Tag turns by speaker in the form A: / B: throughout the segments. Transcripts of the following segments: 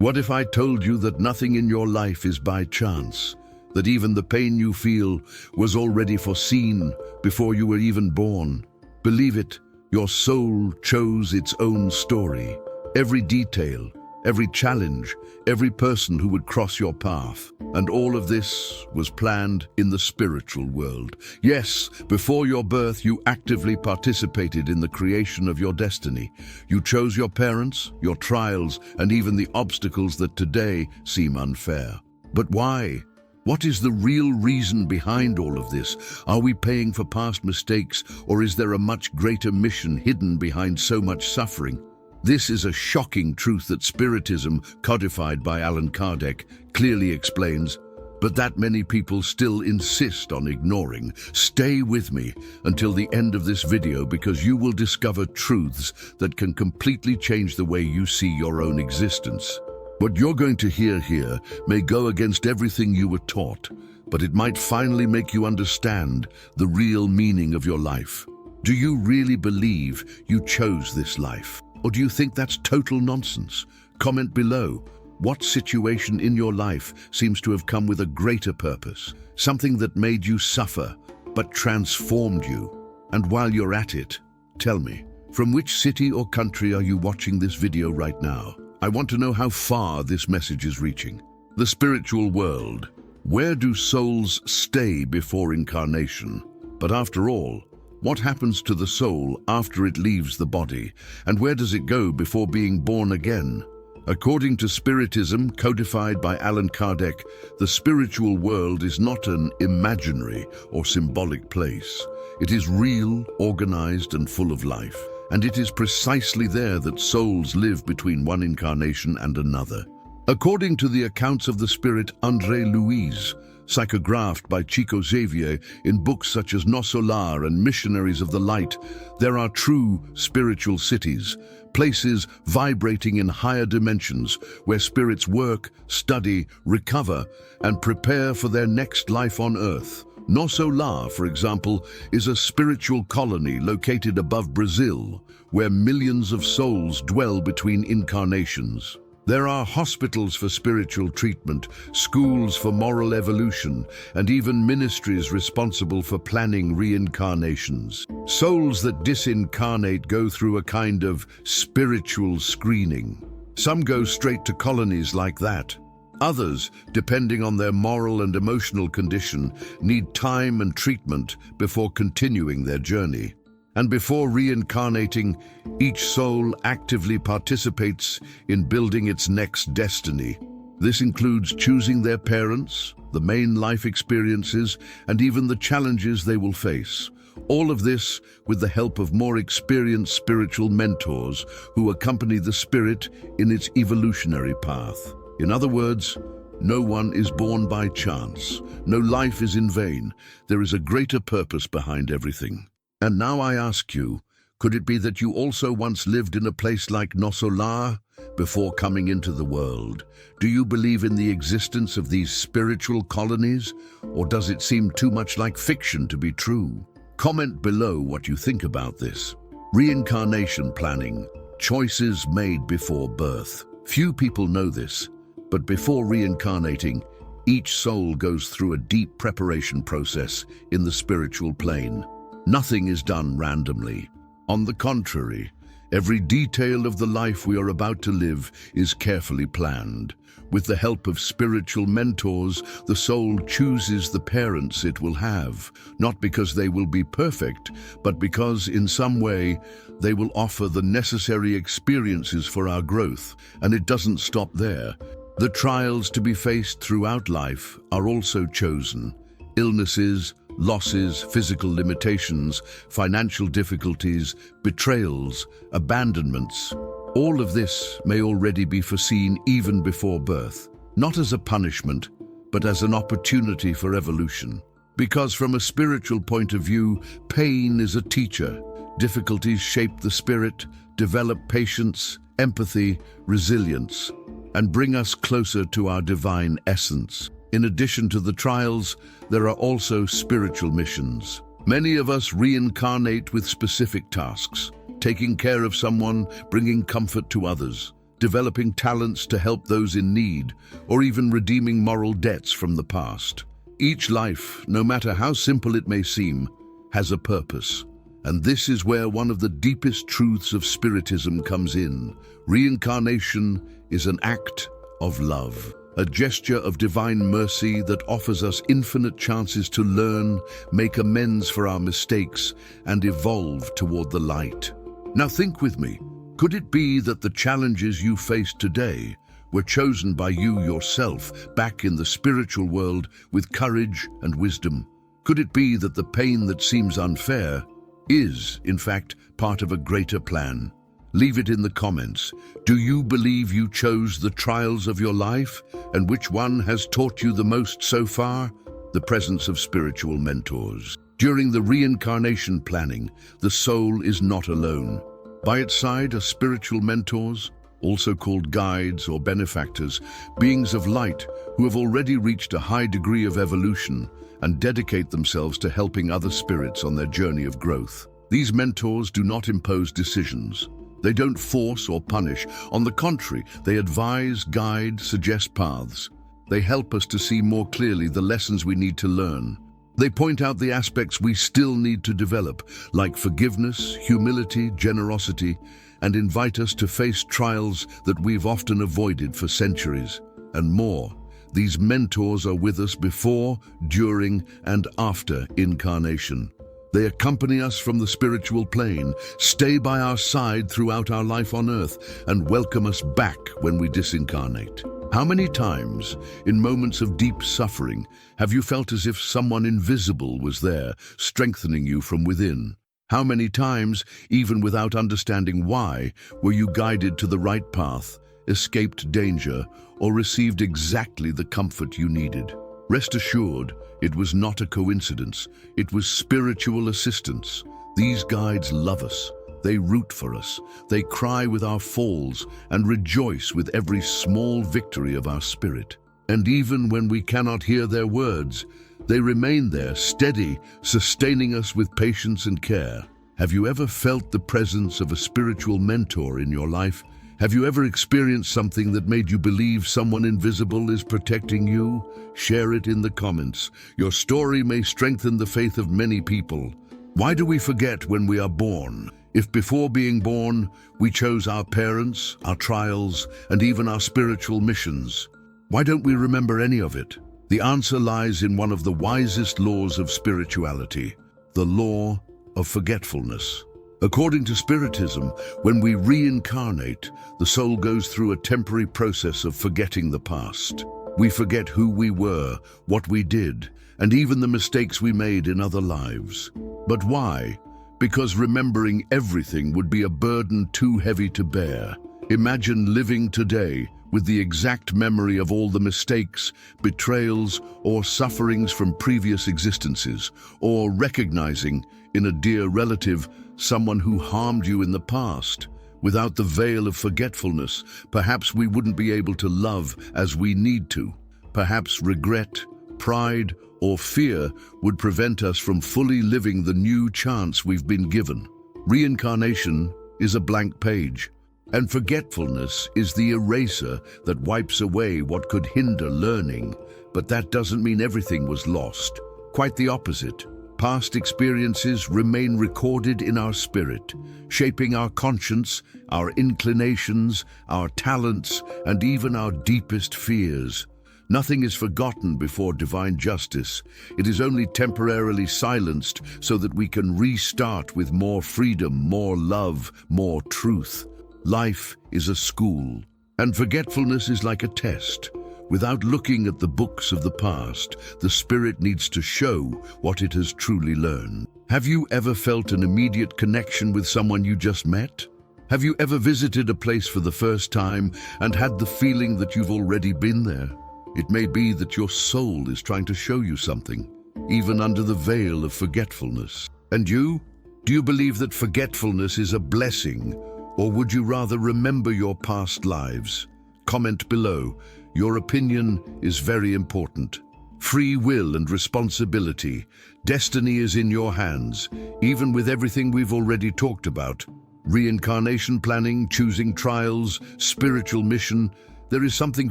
A: What if I told you that nothing in your life is by chance? That even the pain you feel was already foreseen before you were even born? Believe it, your soul chose its own story. Every detail, every challenge, every person who would cross your path. And all of this was planned in the spiritual world. Yes, before your birth, you actively participated in the creation of your destiny. You chose your parents, your trials, and even the obstacles that today seem unfair. But why? What is the real reason behind all of this? Are we paying for past mistakes, or is there a much greater mission hidden behind so much suffering? This is a shocking truth that Spiritism, codified by Allan Kardec, clearly explains, but that many people still insist on ignoring. Stay with me until the end of this video, because you will discover truths that can completely change the way you see your own existence. What you're going to hear here may go against everything you were taught, but it might finally make you understand the real meaning of your life. Do you really believe you chose this life? Or do you think that's total nonsense? Comment below. What situation in your life seems to have come with a greater purpose? Something that made you suffer, but transformed you? And while you're at it, tell me, from which city or country are you watching this video right now? I want to know how far this message is reaching. The spiritual world. Where do souls stay before incarnation? But after all, what happens to the soul after it leaves the body, and where does it go before being born again? According to Spiritism, codified by Allan Kardec, the spiritual world is not an imaginary or symbolic place. It is real, organized, and full of life. And it is precisely there that souls live between one incarnation and another. According to the accounts of the spirit André Louise, psychographed by Chico Xavier in books such as No Solar and Missionaries of the Light, there are true spiritual cities, places vibrating in higher dimensions where spirits work, study, recover, and prepare for their next life on Earth. No Solar, for example, is a spiritual colony located above Brazil, where millions of souls dwell between incarnations. There are hospitals for spiritual treatment, schools for moral evolution, and even ministries responsible for planning reincarnations. Souls that disincarnate go through a kind of spiritual screening. Some go straight to colonies like that. Others, depending on their moral and emotional condition, need time and treatment before continuing their journey. And before reincarnating, each soul actively participates in building its next destiny. This includes choosing their parents, the main life experiences, and even the challenges they will face. All of this with the help of more experienced spiritual mentors who accompany the spirit in its evolutionary path. In other words, no one is born by chance. No life is in vain. There is a greater purpose behind everything. And now I ask you, could it be that you also once lived in a place like No Solar before coming into the world? Do you believe in the existence of these spiritual colonies, or does it seem too much like fiction to be true? Comment below what you think about this. Reincarnation planning, choices made before birth. Few people know this, but before reincarnating, each soul goes through a deep preparation process in the spiritual plane. Nothing is done randomly. On the contrary, every detail of the life we are about to live is carefully planned. With the help of spiritual mentors, the soul chooses the parents it will have, not because they will be perfect, but because in some way they will offer the necessary experiences for our growth. And it doesn't stop there. The trials to be faced throughout life are also chosen. Illnesses, losses, physical limitations, financial difficulties, betrayals, abandonments. All of this may already be foreseen even before birth, not as a punishment, but as an opportunity for evolution. Because from a spiritual point of view, pain is a teacher. Difficulties shape the spirit, develop patience, empathy, resilience, and bring us closer to our divine essence. In addition to the trials, there are also spiritual missions. Many of us reincarnate with specific tasks: taking care of someone, bringing comfort to others, developing talents to help those in need, or even redeeming moral debts from the past. Each life, no matter how simple it may seem, has a purpose. And this is where one of the deepest truths of Spiritism comes in. Reincarnation is an act of love, a gesture of divine mercy that offers us infinite chances to learn, make amends for our mistakes, and evolve toward the light. Now think with me. Could it be that the challenges you face today were chosen by you yourself back in the spiritual world with courage and wisdom? Could it be that the pain that seems unfair is, in fact, part of a greater plan? Leave it in the comments. Do you believe you chose the trials of your life, and which one has taught you the most so far? The presence of spiritual mentors. During the reincarnation planning, the soul is not alone. By its side are spiritual mentors, also called guides or benefactors, beings of light who have already reached a high degree of evolution and dedicate themselves to helping other spirits on their journey of growth. These mentors do not impose decisions. They don't force or punish. On the contrary, they advise, guide, suggest paths. They help us to see more clearly the lessons we need to learn. They point out the aspects we still need to develop, like forgiveness, humility, generosity, and invite us to face trials that we've often avoided for centuries. And more, these mentors are with us before, during, and after incarnation. They accompany us from the spiritual plane, stay by our side throughout our life on earth, and welcome us back when we disincarnate. How many times, in moments of deep suffering, have you felt as if someone invisible was there, strengthening you from within? How many times, even without understanding why, were you guided to the right path, escaped danger, or received exactly the comfort you needed? Rest assured, it was not a coincidence. It was spiritual assistance. These guides love us. They root for us. They cry with our falls and rejoice with every small victory of our spirit. And even when we cannot hear their words, they remain there, steady, sustaining us with patience and care. Have you ever felt the presence of a spiritual mentor in your life? Have you ever experienced something that made you believe someone invisible is protecting you? Share it in the comments. Your story may strengthen the faith of many people. Why do we forget when we are born? If before being born, we chose our parents, our trials, and even our spiritual missions, why don't we remember any of it? The answer lies in one of the wisest laws of spirituality, the law of forgetfulness. According to Spiritism, when we reincarnate, the soul goes through a temporary process of forgetting the past. We forget who we were, what we did, and even the mistakes we made in other lives. But why? Because remembering everything would be a burden too heavy to bear. Imagine living today with the exact memory of all the mistakes, betrayals, or sufferings from previous existences, or recognizing in a dear relative someone who harmed you in the past. Without the veil of forgetfulness, perhaps we wouldn't be able to love as we need to. Perhaps regret, pride, or fear would prevent us from fully living the new chance we've been given. Reincarnation is a blank page, and forgetfulness is the eraser that wipes away what could hinder learning. But that doesn't mean everything was lost. Quite the opposite. Past experiences remain recorded in our spirit, shaping our conscience, our inclinations, our talents, and even our deepest fears. Nothing is forgotten before divine justice. It is only temporarily silenced so that we can restart with more freedom, more love, more truth. Life is a school, and forgetfulness is like a test. Without looking at the books of the past, the spirit needs to show what it has truly learned. Have you ever felt an immediate connection with someone you just met? Have you ever visited a place for the first time and had the feeling that you've already been there? It may be that your soul is trying to show you something, even under the veil of forgetfulness. And you? Do you believe that forgetfulness is a blessing, or would you rather remember your past lives? Comment below. Your opinion is very important. Free will and responsibility. Destiny is in your hands, even with everything we've already talked about. Reincarnation planning, choosing trials, spiritual mission, there is something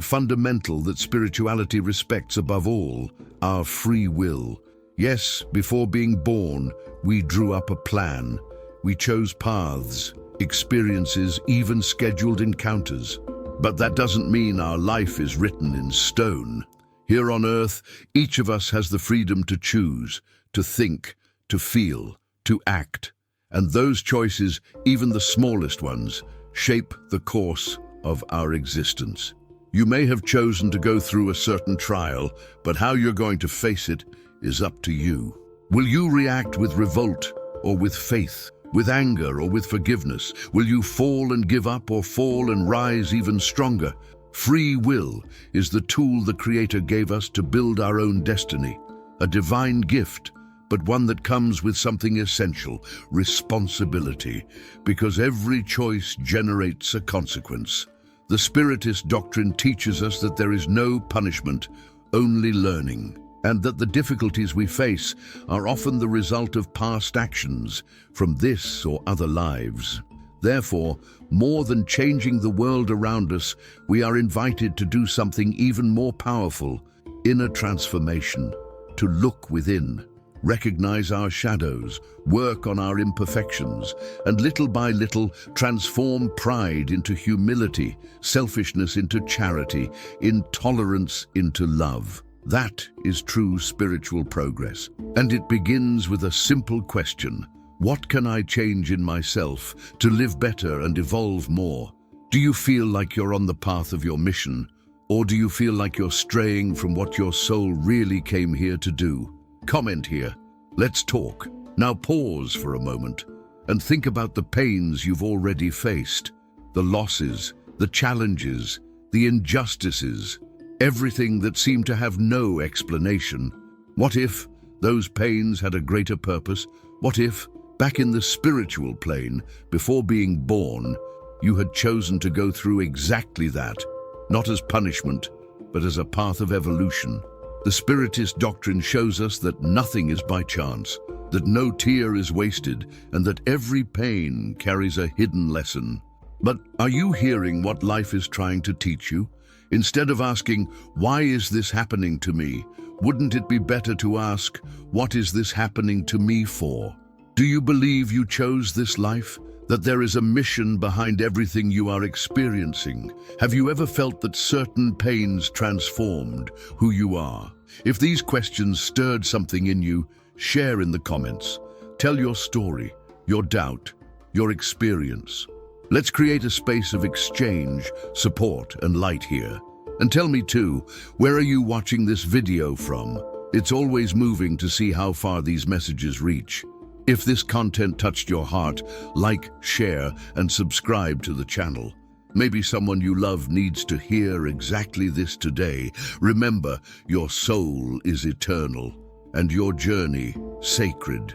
A: fundamental that spirituality respects above all: our free will. Yes, before being born, we drew up a plan. We chose paths, experiences, even scheduled encounters. But that doesn't mean our life is written in stone. Here on Earth, each of us has the freedom to choose, to think, to feel, to act. And those choices, even the smallest ones, shape the course of our existence. You may have chosen to go through a certain trial, but how you're going to face it is up to you. Will you react with revolt or with faith, with anger or with forgiveness? Will you fall and give up or fall and rise even stronger? Free will is the tool the Creator gave us to build our own destiny, a divine gift, but one that comes with something essential: responsibility, because every choice generates a consequence. The Spiritist doctrine teaches us that there is no punishment, only learning, and that the difficulties we face are often the result of past actions from this or other lives. Therefore, more than changing the world around us, we are invited to do something even more powerful: inner transformation, to look within, recognize our shadows, work on our imperfections, and little by little transform pride into humility, selfishness into charity, intolerance into love. That is true spiritual progress. And it begins with a simple question: what can I change in myself to live better and evolve more? Do you feel like you're on the path of your mission, or do you feel like you're straying from what your soul really came here to do? Comment here. Let's talk. Now pause for a moment and think about the pains you've already faced, the losses, the challenges, the injustices, everything that seemed to have no explanation. What if those pains had a greater purpose? What if, back in the spiritual plane, before being born, you had chosen to go through exactly that, not as punishment, but as a path of evolution? The Spiritist doctrine shows us that nothing is by chance, that no tear is wasted, and that every pain carries a hidden lesson. But are you hearing what life is trying to teach you? Instead of asking, "Why is this happening to me?" wouldn't it be better to ask, "What is this happening to me for?" Do you believe you chose this life? That there is a mission behind everything you are experiencing? Have you ever felt that certain pains transformed who you are? If these questions stirred something in you, share in the comments. Tell your story, your doubt, your experience. Let's create a space of exchange, support, and light here. And tell me too, where are you watching this video from? It's always moving to see how far these messages reach. If this content touched your heart, like, share, and subscribe to the channel. Maybe someone you love needs to hear exactly this today. Remember, your soul is eternal, and your journey sacred.